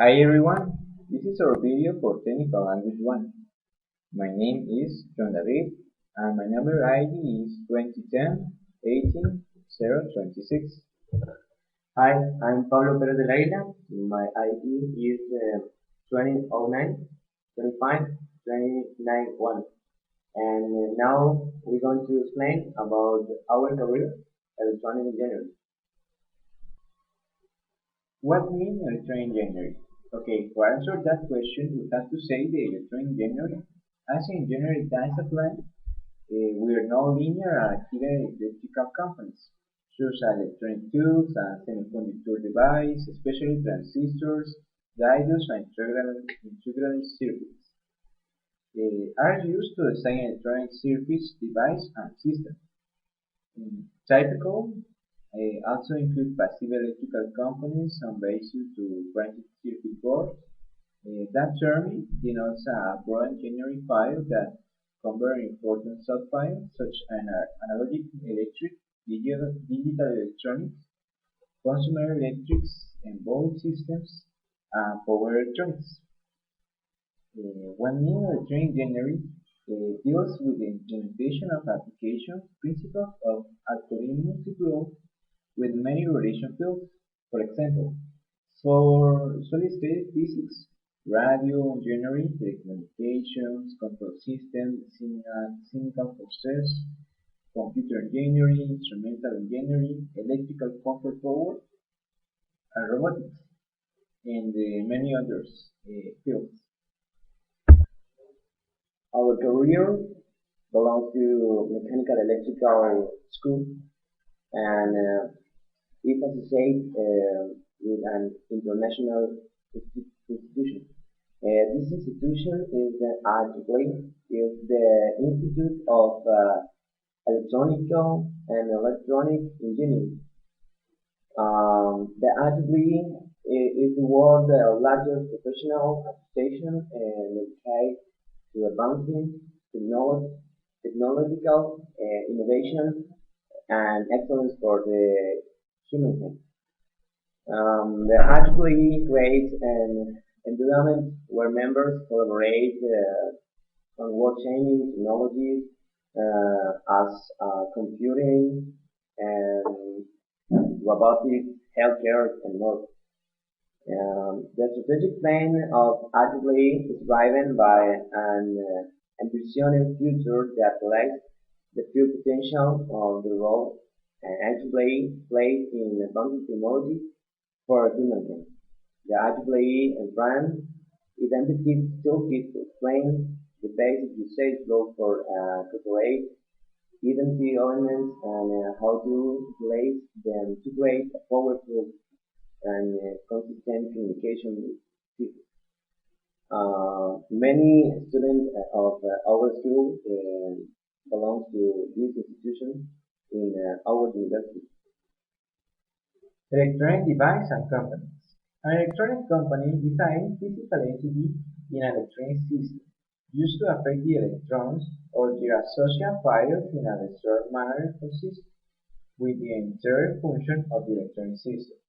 Hi everyone, this is our video for Technical Language 1. My name is John David and my number ID is 2010 18 026. Hi, I'm Pablo Perez de la Isla. My ID is 2009 25 291. And now we're going to explain about our career, electronic engineering. What means electronic engineering? Okay, to answer that question, we have to say the electronic engineering. As an engineering discipline, we are non-linear and active electrical companies, such as electronic tools and semiconductor devices, especially transistors, diodes, and integral circuits. Are used to design electronic circuits, device, and system. Typical also include passive electrical components on basis to printed circuit boards. That term denotes a broad engineering file that convert important subfiles such as analogic electric, digital electronics, consumer electrics, embedded systems, and power electronics. One mean electronic engineering deals with the implementation of application principles of algorithms developed with many relation fields. For example, for solid-state physics, radio engineering, telecommunications, control systems, signal process, computer engineering, instrumental engineering, electrical comfort power, and robotics, and many others fields. Our career belongs to mechanical electrical school and is associated with an international institution. This institution is arguably is the Institute of Electronical and Electronic Engineering. The IEEE is the world's largest professional association dedicated to advancing technological innovation and excellence for the humankind. The IEEE creates an environment where members collaborate on world-changing technologies as computing and robotics, healthcare, and more. The strategic plan of IEEE is driven by an ambitious future that reflects the full potential of the role IEEE plays in advancing technology for humankind. The IEEE and France identity toolkit to explain the basic usage flow for corporate identity elements and how to place them to create a powerful and consistent communication system. Many students of our school belong to this institution in our university. Electronic device and companies. An electronic company is a physical entity in an electronic system used to affect the electrons or their associated files in a reserved manner consistent with the entire function of the electronic system.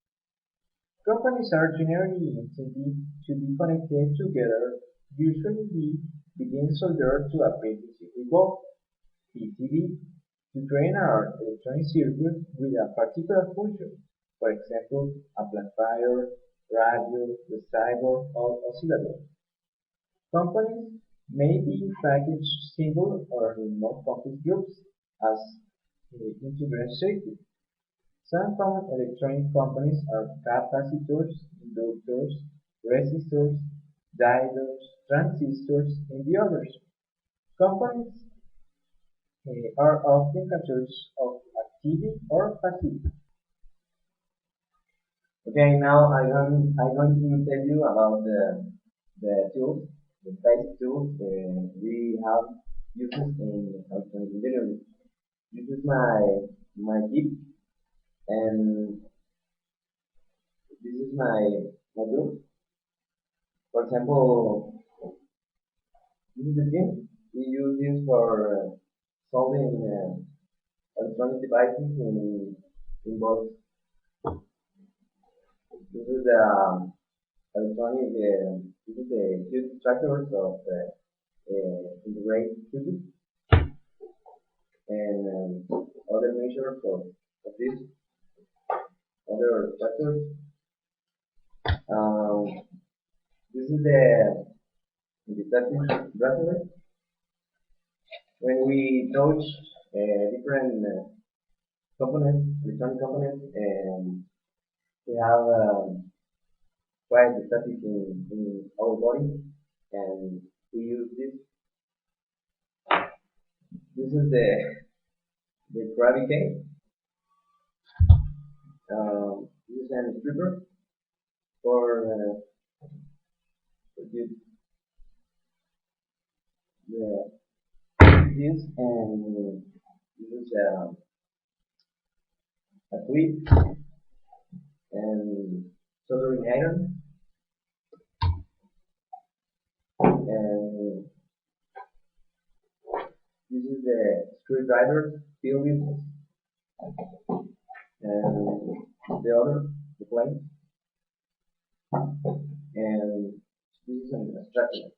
Companies are generally intended to be connected together, usually begin soldered to a printed circuit board (PCB) to train our electronic circuit with a particular function, for example, amplifier, radio, receiver, or oscillator. Components may be packaged single or in more complex groups as integrated circuit. Some common electronic components are capacitors, inductors, resistors, diodes, transistors, and the others. Components are often categories of active or passive. Okay, now I'm going to tell you about the tools, the basic tools we have uses in electronic engineering. This is my kit, and this is my tool. For example, this is the thing we use this for solving electronic devices in both. This is the electronic, this is the huge structures of integrate circuits and other measures of this other structures. Um, this is the static bracelet. When we touch different components, electronic components, and we have quite the static in our body, and we use this. This is the gravity case. This is an stripper for the this, and this is a clip and soldering iron, and this is the screwdriver, Phillips, and the plate, and this is an extractor.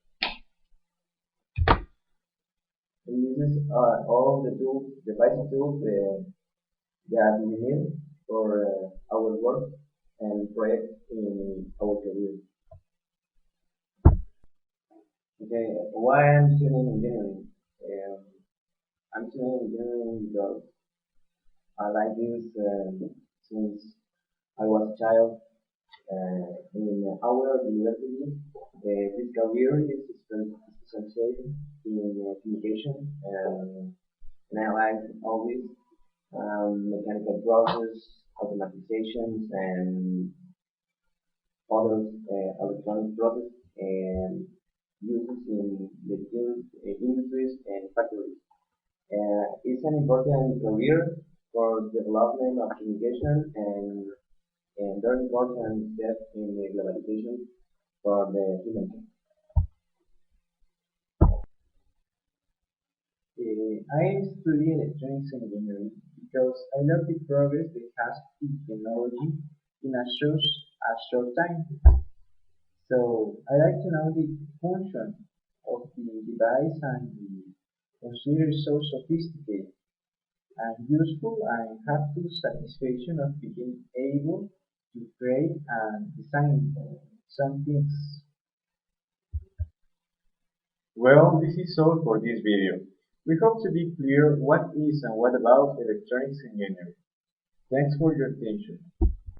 And this is all the tools, the basic tools that we need for our work and project in our career. Okay, why I'm studying engineering? I'm studying engineering because I like this since I was a child in our university. This career is specialized in communication, and I like always mechanical process, automatizations, and other electronic process and uses in the industries and factories. It's an important career for development of communication and very important step in the globalization for the human. I study electronics engineering because I love the progress that has in technology in a short time. So I like to know the function of the device and the consider so sophisticated and useful and have the satisfaction of being able to create and design some things. Well, this is all for this video. We hope to be clear what is and what about electronics engineering. Thanks for your attention.